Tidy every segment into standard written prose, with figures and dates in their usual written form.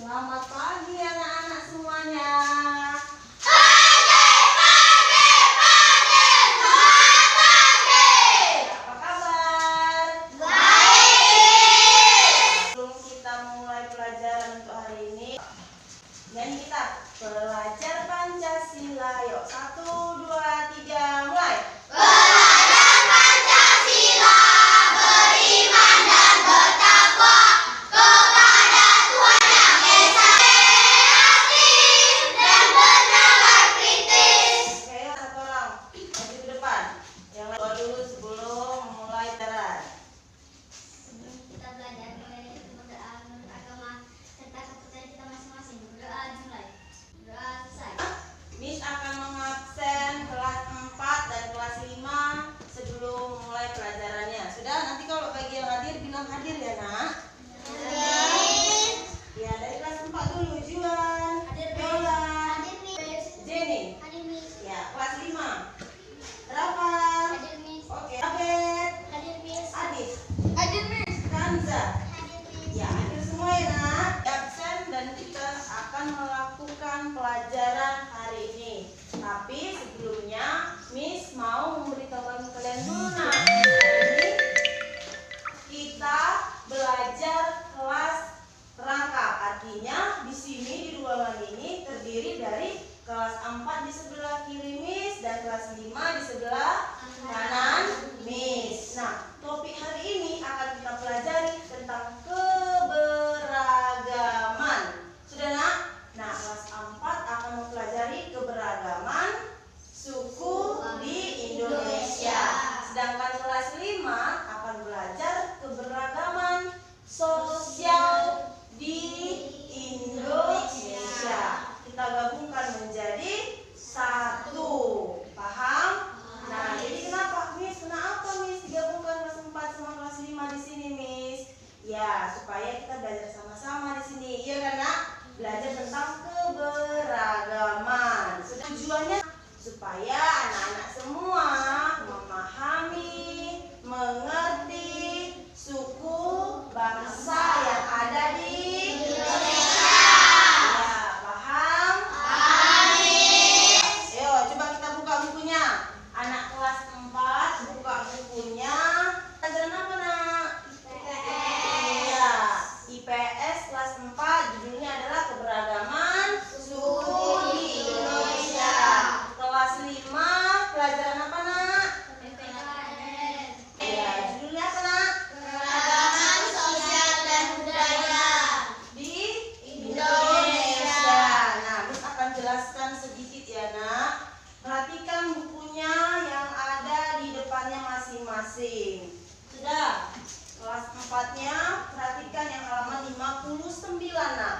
Selamat pagi anak-anak semuanya. Apa kabar? Baik. Sebelum kita mulai pelajaran untuk hari ini, nyanyi kita belajar Pancasila. Yuk, 1, 2, 3, mulai. Belajar Pancasila, beriman dan bertakwa kepada Tuhan Yang Esa, kreatif dan bernalar kritis. Oke, satu orang maju ke depan. Yang lain doa dulu sebelum mulai pelajaran. Sebelum kita belajar, mulai berdoa menurut agama serta kepercayaan kita masing-masing. Berdoa dimulai. Berdoa selesai. Miss akan mengabsen kelas 4 dan kelas 5 sebelum mulai pelajarannya. Sudah, nanti kalau bagi yang hadir bilang hadir ya nak. Ya, dari kelas 4 dulu. Juan, Bella, Hadir Miss. Jenny. Hadir Miss. Ya, kelas 5 Rafa. Hadir Miss. Oke, Abed, Hadir Miss. Adis, Hadir Miss. Kanza. Hadir Miss. Ya, hadir semua ya nak. Absen dan kita akan melakukan pelajaran hari ini. Tapi sebelumnya Miss mau memberitahukan kalian dulu nak. Hari ini kita belajar kelas rangkap. Artinya di sini di ruangan ini terdiri dari kelas 4 di sebelah kiri Miss dan kelas 5 di sebelah kanan Miss. Nah, topik hari ini akan kita pelajari tentang keberagaman. Sudah nak? Nah, kelas 4 akan mempelajari keberagaman suku di Indonesia. Sedangkan kelas 5 akan belajar keberagaman sosial di Indonesia. Kita gabungkan menjadi satu. Paham? Nah, jadi kenapa Miss? Kenapa Miss digabungkan kelas 4 sama kelas 5 di sini Miss? Ya, supaya kita belajar sama-sama di sini. Iya kan nak? Belajar tentang keberagaman. Sudah, tujuannya supaya anak-anak semua memahami, mengerti suku bangsa yang ada di Indonesia. Ya, paham? Ayo, coba kita buka bukunya. Anak kelas 4 buka bukunya. Pelajaran apa nak? Iya, IPS kelas 4, judulnya adalah keberagaman suku di Indonesia. Kelas 5 pelajaran apa nak? Ya, judulnya apa nak? Keragaman sosial dan budaya Di Indonesia. Nah, Miss akan jelaskan sedikit ya nak. Perhatikan bukunya yang ada di depannya masing-masing. Sudah, kelas 4-nya perhatikan yang halaman 59 nak.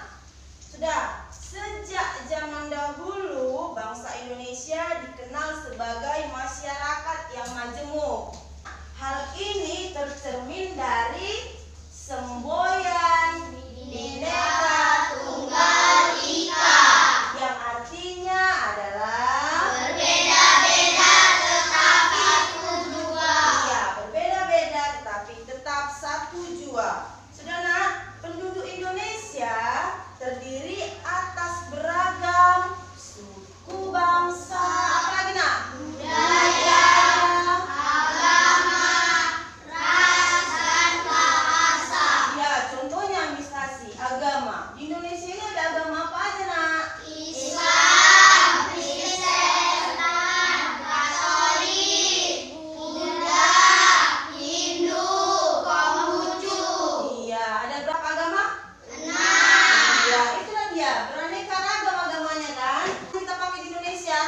Sudah, sejak zaman dahulu bangsa Indonesia dikenal sebagai masyarakat yang majemuk. Hal ini tercermin dari semboyan Bhinneka Tunggal Ika, yang artinya adalah berbeda-beda tetapi satu jua. iya, berbeda-beda tetapi tetap satu jua. Sudah nak, penduduk Indonesia terdiri atas beragam suku bangsa. Apa lagi nak? Budaya, agama, ras, dan bahasa. Ya, contohnya Miss kasih agama. Di Indonesia ini ada agama apa aja nak? Islam, Kristen, Katolik, Buddha, Hindu, Konghucu. Iya, ada berapa agama? 6. Iya, itulah dia. Beraneka ragam agamanya kan? Kita pakai di Indonesia.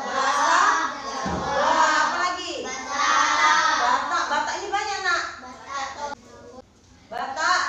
Bahasa Jawa. Apa lagi? Batak. Batak ini banyak nak. Batak.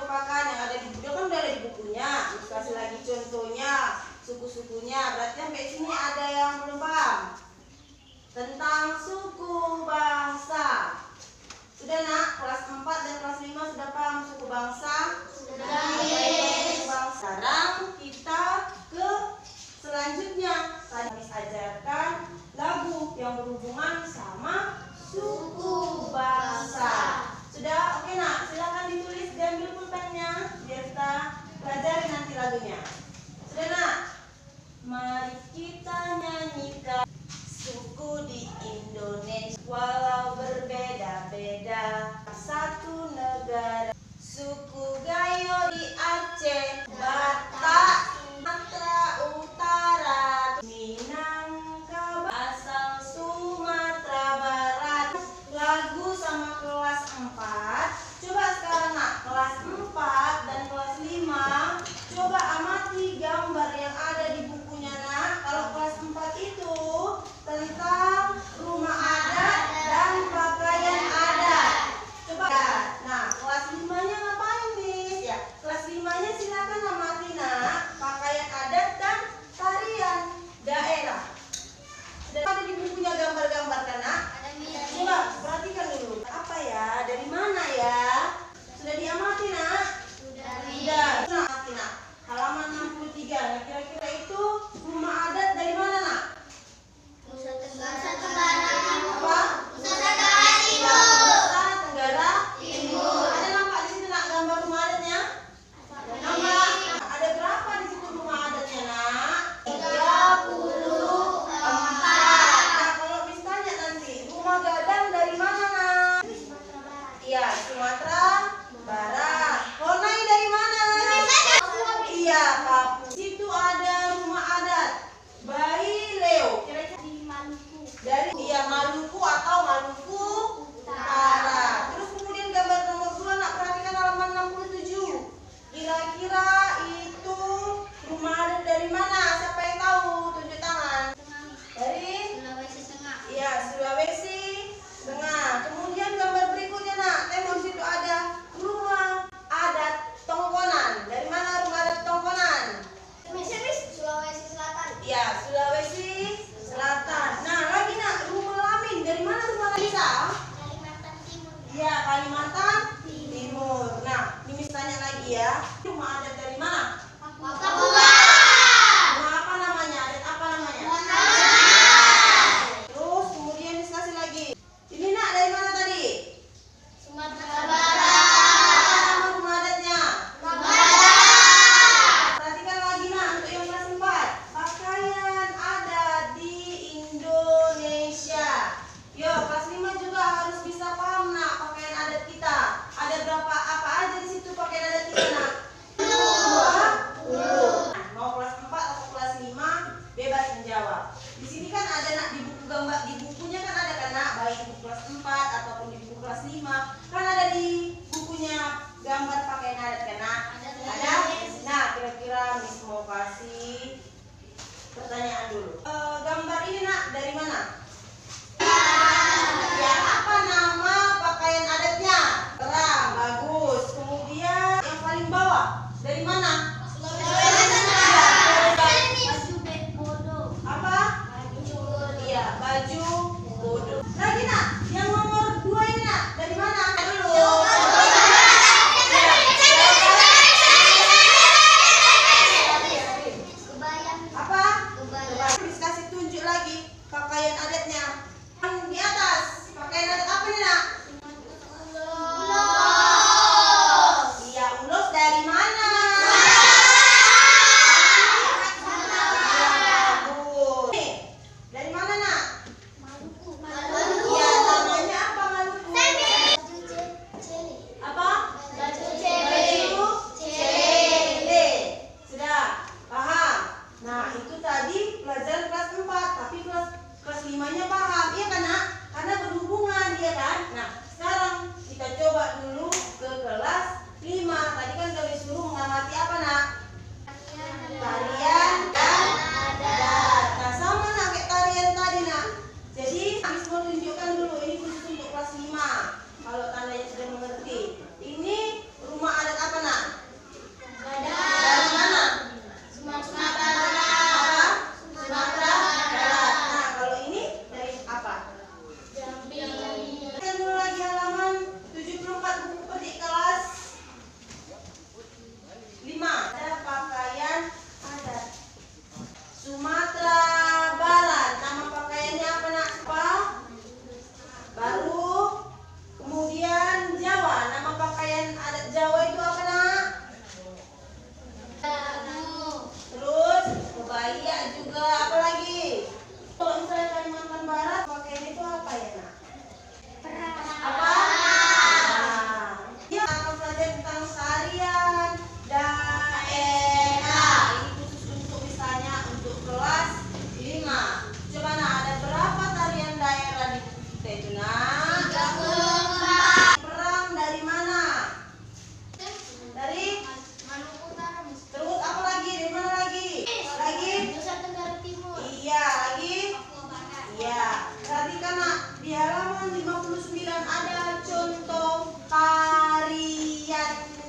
merupakan yang ada di buku kan udah ada di bukunya. Terus kasih lagi contohnya, suku-sukunya. Berarti sampai sini ada yang belum paham tentang suku bangsa. Sudah nak, kelas 4 dan kelas 5 sudah paham suku bangsa? Sudah. Sekarang kita ke selanjutnya. Tadi Miss ajarkan lagu yang berhubungan sama suku bangsa. Sudah oke nak, silakan ditulis dan ambil pulpennya biar kita pelajari nanti lagunya. Sudah nak, mari kita nyanyikan suku di Indonesia walau berbeda-beda satu negara. Suku Gayo di Aceh, Batak, Sumatera Utara, Minangkabau, asal Sumatera Barat. Lagu sama kelas 4. Coba sekarang nak, kelas 4 dan kelas 5. Coba amati gambar yang ada di bukunya nak. Kalau kelas 4 itu tentang rumah adat dan pakaian adat. Coba. Nah, kelas 5-nya ngapain, Miss? Ya, kelas 5-nya silakan amati nak, pakaian adat dan tarian daerah. Sudah ada di bukunya gambar-gambar kan, nak? Coba perhatikan dulu. Apa ya? Dari mana ya? Sudah diamati, nak? Sudah. Nah, amati, nak. Halaman 63. Nah, kira-kira itu rumah adat dari mana, nak? Nusa Tenggara Apa? Nusa Tenggara Timur. Nusa Tenggara Timur. Ada nampak di situ nak gambar rumah adatnya? Nampak. Ada berapa di situ rumah adatnya, nak? 34. Nah, kalau Miss tanya nanti, rumah gadang dari mana, nak? Iya, Sumatera Barat. Honai dari mana? Iya, Papua. Situ ada rumah adat Bayi Leo. Kira-kira Di Maluku. dari Maluku atau Maluku Utara. Terus kemudian gambar nomor 2 nak perhatikan halaman 67. Kira-kira itu rumah adat dari mana? Siapa yang tahu? Tunjuk tangan. Dari Sulawesi Tengah. iya, Sulawesi Tengah. Kemudian gambar berikutnya nak, tengok situ ada rumah adat Tongkonan. Dari mana rumah adat Tongkonan? Sulawesi Selatan. Iya, Sulawesi Selatan. Nah, lagi nak, rumah Lamin. Dari mana rumah Lamin? Kalimantan Timur. Iya, Kalimantan Timur. Nah, ini Miss tanya lagi ya. Rumah adat dari mana? Papua. Rumah apa namanya? Adat apa namanya? Terus kemudian Miss kasih lagi. Ini nak dari mana tadi? Sumatera Apa Barat. nama rumah adatnya? Perhatikan lagi nak untuk yang kelas 4. Pakaian adat di Indonesia. Yo, kelas 5 juga harus bisa paham nak pakaian adat kita. Ada berapa apa aja di situ pakaian adat kita nak? 20. Mau kelas 4 atau kelas 5 bebas menjawab. Di sini kan ada nak di buku gambar di bukunya kan ada kan nak, baik di buku kelas 4 ataupun di buku kelas 5 kan ada di bukunya gambar pakaian adat kan nak? Ada? Nah, kira-kira Miss mau kasih pertanyaan dulu. Gambar ini nak dari mana? Ya, apa nama pakaian adatnya? Terang, bagus. Kemudian yang paling bawah dari mana? Baju bodo. Apa? Iya, baju bodoh. Lagi nak, yang nomor 2 ini nak dari mana? Dulu. Kebaya. Apa? Kebaya. Miss kasih tunjuk lagi pakaian adatnya. Yang di atas, pakaian adat apa nih nak? Ulos. Iya, ulos dari mana?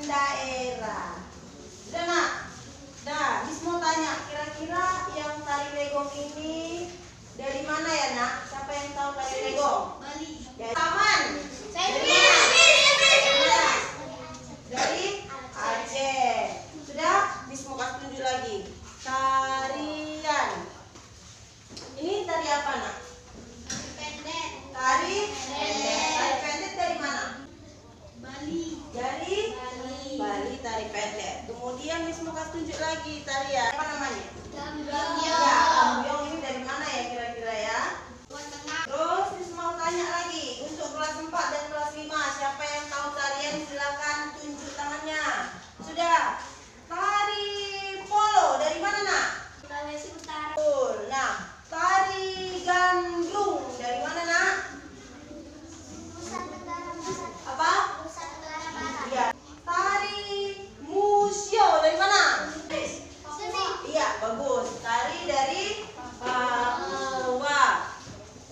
daerah. Sudah nak? Nah, Miss mau tanya, kira-kira yang tari legong ini dari mana ya nak? Siapa yang tahu tari legong? Bali. Dari Taman. Saya Dari Mia. mana? Dari Aceh. Sudah? Miss mau kasih tunjuk lagi. Tarian. Ini tari apa nak? Pendek. Tari pendek. Tari pendek dari mana? Bali. Dari Bali tari pendek. Kemudian Miss mau kasih tunjuk lagi tarian. Apa namanya? Gambiong. Ya, Gambiong ini dari mana ya kira-kira ya? Buat tengah. Terus Miss mau tanya lagi, untuk kelas 4 dan kelas 5, siapa yang tahu tarian silakan tunjuk tangannya. Sudah. Tari polo dari mana nak? Sulawesi Utara. Betul. Nah, tari gandrung dari mana nak? Nusa Tenggara Barat. Apa? Nusa Tenggara Barat. Iya. Tari musyo dari mana? Sini. Iya, bagus. Tari dari Papua.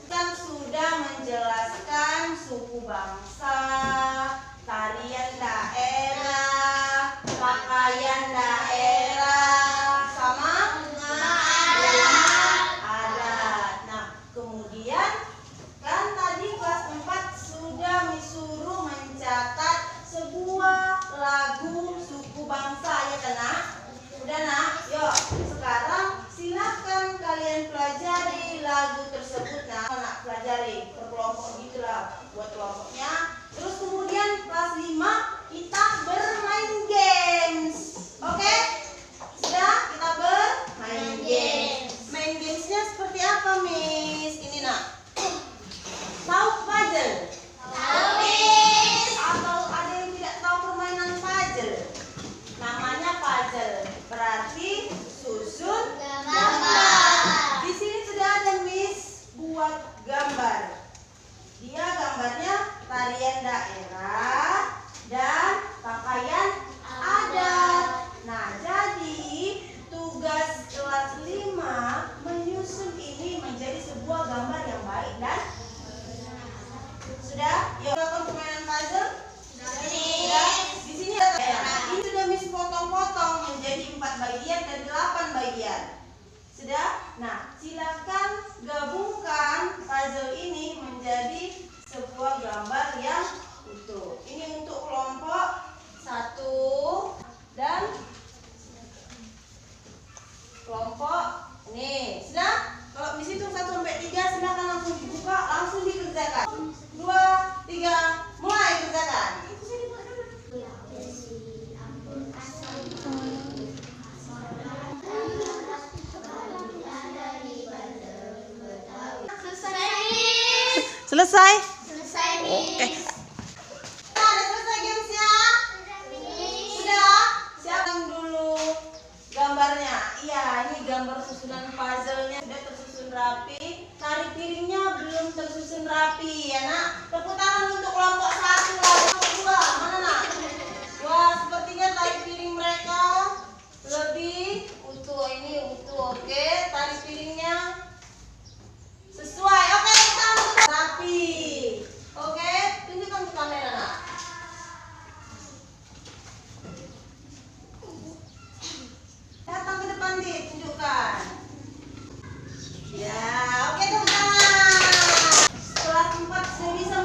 Kan sudah menjelaskan suku bangsa, tarian daerah, pakaian daerah, sama adat. Nah, kemudian kan tadi kelas 4 sudah disuruh mencatat sebuah lagu suku bangsa ya kan nak? Udah nak? Yuk, sekarang silakan kalian pelajari lagu tersebut. Nah, nak pelajari berkelompok gitulah buat kelompoknya. Terus kemudian kelas 5 kita bermain games. Oke? Sudah? Kita bermain games. Main gamesnya seperti apa, Miss? Ini nak. Tahu puzzle? Atau ada yang tidak tahu permainan puzzle? Namanya puzzle. Berarti susun gambar. Di sini sudah ada Miss buat gambar. Dia gambarnya tarian daerah dan pakaian adat. Nah, jadi tugas kelas 5 menyusun ini menjadi sebuah gambar yang baik dan sudah. Yuk, lakukan permainan puzzle. Sudah. Di sini ada daerah. Ini sudah Miss potong-potong menjadi 4 bagian dan 8 bagian. Sudah? Nah, silakan gabungkan puzzle ini menjadi sebuah gambar yang utuh. Ini untuk kelompok 1 dan kelompok ini. Sudah? Kalau Miss hitung 1 sampai 3 silakan langsung dibuka, langsung dikerjakan. 2, 3, mulai kerjakan. Selesai? Selesai, Oke. Miss. Nah, udah selesai gamesnya? Sudah? Siapa yang dulu gambarnya? Iya, ini gambar susunan puzzle-nya sudah tersusun rapi. Tari piringnya belum tersusun rapi ya nak? Tepuk tangan untuk kelompok 1 lah. Kelompok 2, mana nak? Wah, sepertinya tari piring mereka lebih utuh. Ini utuh, oke. Tari piringnya sesuai. Oke, kita rapi. Oke, tunjukkan ke kamera nak. Datang ke depan nih, tunjukkan. Ya, oke tepuk tangan. Kelas 4 sudah bisa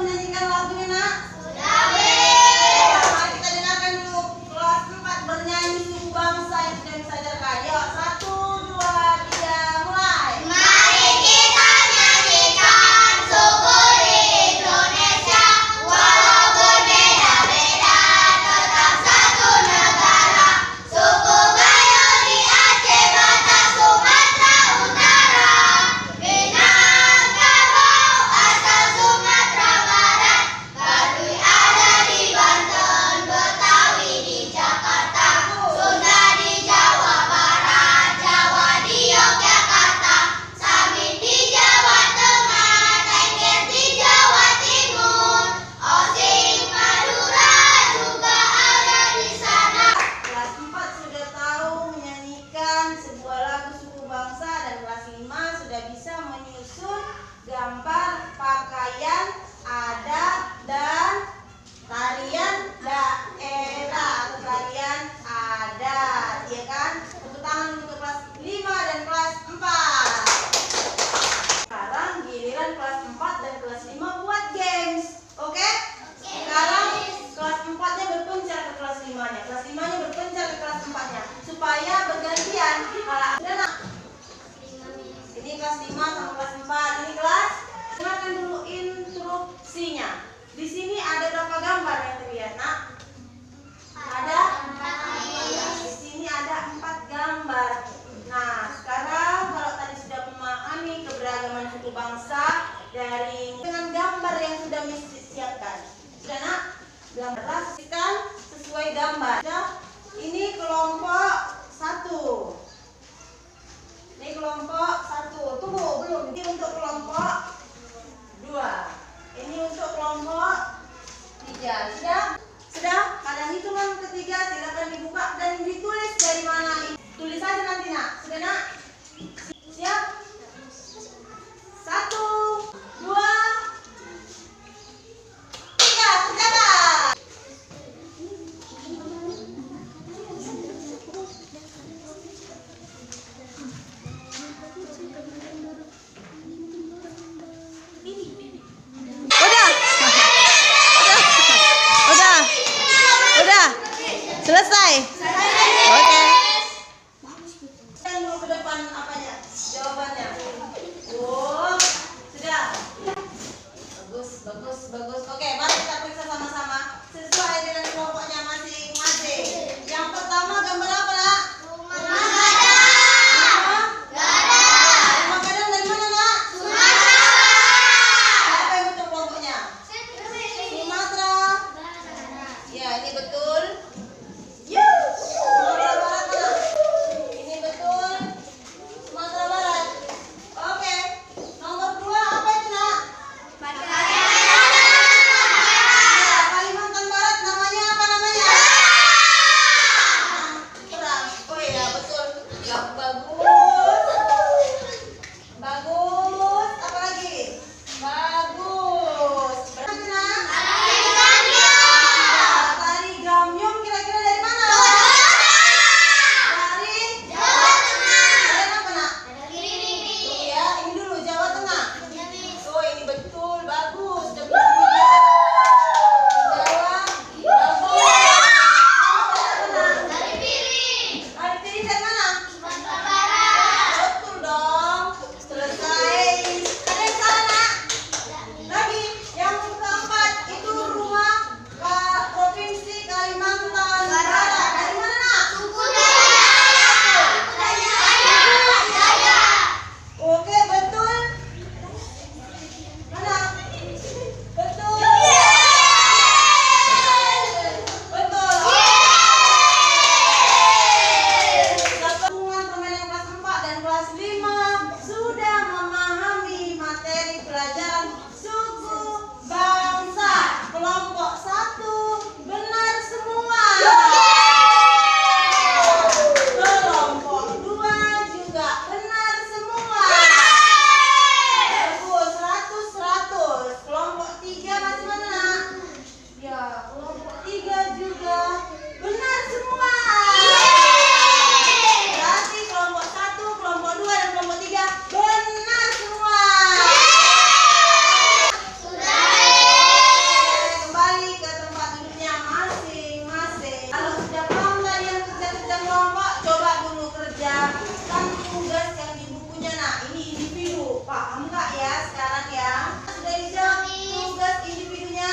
Oke. Kan dulu ke depan apanya? Jawabannya. Oh, sudah. Bagus. Oke, mari kita periksa sama-sama sesuai dengan kelompoknya masing-masing. Yang pertama gambar apa, Nak? Rumah gadang dari mana, Nak? Siapa yang betul kelompoknya? Sumatera. Ya, ini betul. Sumatera Barat mana? Ini betul. Sumatera Barat. Oke. Nomor 2 apa itu, Nak? Ya, Kalimantan Barat namanya apa namanya? Kurang. Oh iya, betul. Ya, bagus. Bagus. Apa lagi? Bagus. Berarti, Nak? Tari Gambyong kira-kira dari mana? Dari kalian apa, Nak? Ya, ini dulu Jawa Tengah. Oh, ini betul, bagus. Udah bilang juga. Jawa, bagus. Dari Piring dari mana? Betul dong. Selesai. Ada yang salah, Nak? Lagi, yang keempat itu rumah Provinsi Kalimantan Barat. Dari mana, Nak? Oke, betul. Mana? Betul. Betul. Gabungan permainan kelas 4 dan kelas 5 sudah memahami materi pelajaran suku bangsa. Kelompok 1 benar semua. Kelompok 2 juga benar semua. Bagus, 100. Kelompok 3 masih mana, Nak? Ya, kelompok 3 juga benar semua. Berarti kelompok 1, kelompok 2, dan kelompok 3 benar semua. Kembali ke tempat duduknya masing-masing. Kalau sudah paham kalian kerja-kerja kelompok, coba dulu kerjakan tugas yang di bukunya. Nah, ini individu. Paham nggak ya sekarang ya? Sudah dijawab tugas individunya?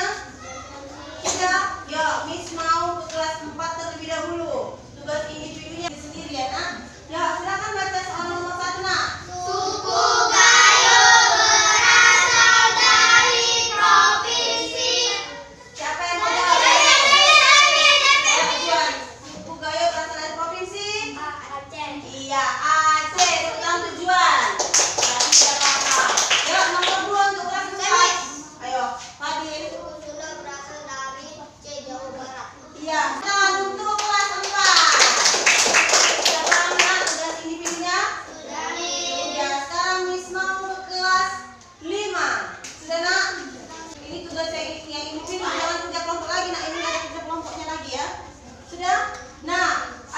Sudah? Yuk, Miss mau ke kelas 4 terlebih dahulu. Tugas individunya sendiri ya, Nak? Ya, silakan baca soal nomor 1, Nak. Suku Gayo berasal dari provinsi. Siapa yang mau jawab? Tujuan. Suku Gayo berasal dari provinsi? Aceh. Iya, Aceh. Tentang tujuan. Tadi sudah paham. Yuk, nomor 2 untuk kelas 4. Ayo, Fadil. Suku Sunda berasal dari Aceh, Jawa Barat. Iya, nah untuk kelas 4. Sudah paham, Nak, tugas individunya? Ya, sekarang Miss mau ke kelas 5. Sudah, Nak? Ini tugas yang individu, jangan kerja kelompok lagi, Nak. Ini nggak ada kerja kelompoknya lagi ya. Sudah? Nah,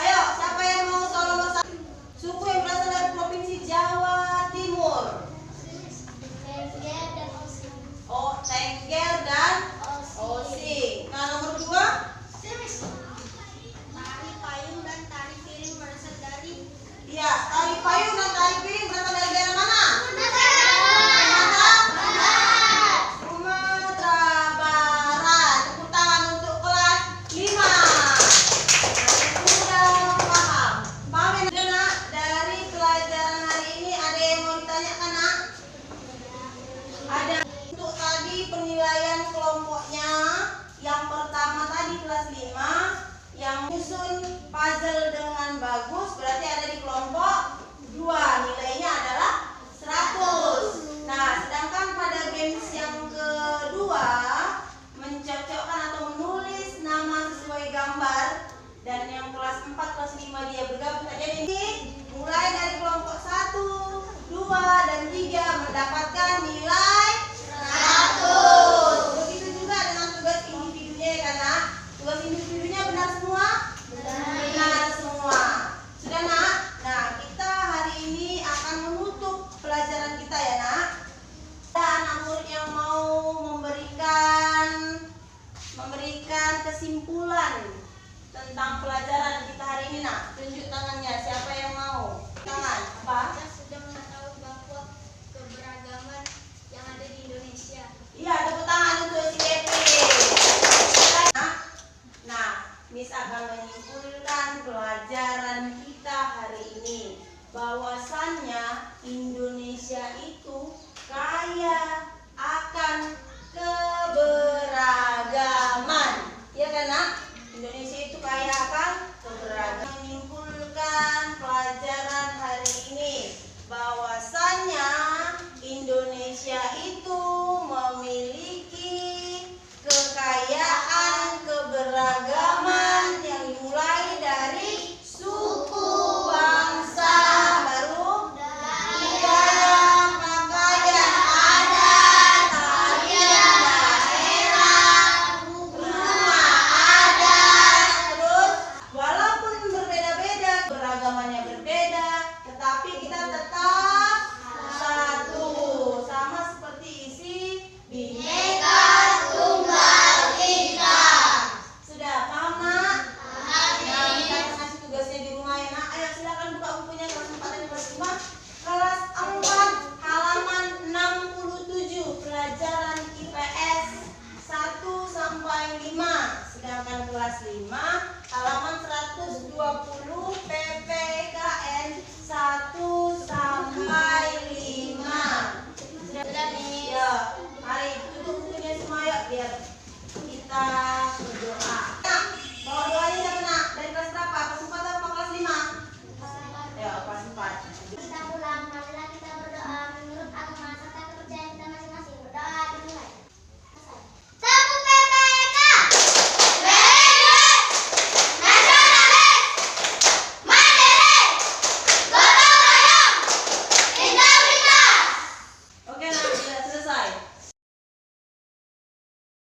ayo, siapa yang mau soal nomor 1? Suku yang berasal dari provinsi Jawa Timur. Tenggel dan Osing. Oh, Tenggel dan Osing. Nah, nomor 2? Tari payung dan tari piring berasal dari Iya, tari payung dan tari piring berasal dari daerah mana? Sumatera Barat. Tepuk tangan untuk kelas 5. Sudah paham. Paham ya, Nak? Dari pelajaran hari ini ada yang mau ditanyakan, Nak? Ada. Untuk tadi penilaian kelompoknya, yang pertama tadi kelas 5, yang menyusun puzzle dengan bagus berarti ada di kelompok 2. Nilainya adalah 100. Nah, sedangkan pada games yang kedua, mencocokkan atau menulis nama sesuai gambar, dan yang kelas 4, kelas 5 dia bergabung saja. Ini mulai dari kelompok 1, 2, dan 3 mendapatkan nilai 100. Begitu juga dengan tugas individunya ya, karena tugas individunya benar semua? Benar semua. Sudah, Nak? Nah, kita hari ini akan menutup pelajaran kita ya, Nak. Ada anak murid yang mau memberikan kesimpulan tentang pelajaran pelajaran kita hari ini. Bahwasannya Indonesia itu kaya akan keberagaman. Ya kan, Nak? Indonesia itu kaya akan keberagaman. Menyimpulkan pelajaran hari ini bahwasannya Indonesia itu memiliki kekayaan keberagaman yang dimulai dari suku, bangsa, baru budaya, pakaian, adat, tarian, daerah, rumah adat. Terus walaupun berbeda-beda, beragamannya berbeda, tetapi kita tetap satu, sama seperti isi Bhinneka Tunggal Ika. Sudah paham, Nak? Nah, kita kasih tugasnya di rumah ya, Nak. Ayo silakan buka bukunya kelas 4 dan kelas 5. Kelas 4 halaman 67 pelajaran IPS 1 sampai 5. Sedangkan kelas 5 halaman 120 PPKN 1 sampai 5. Sudah nih. Ya, mari tutup bukunya semua yuk biar kita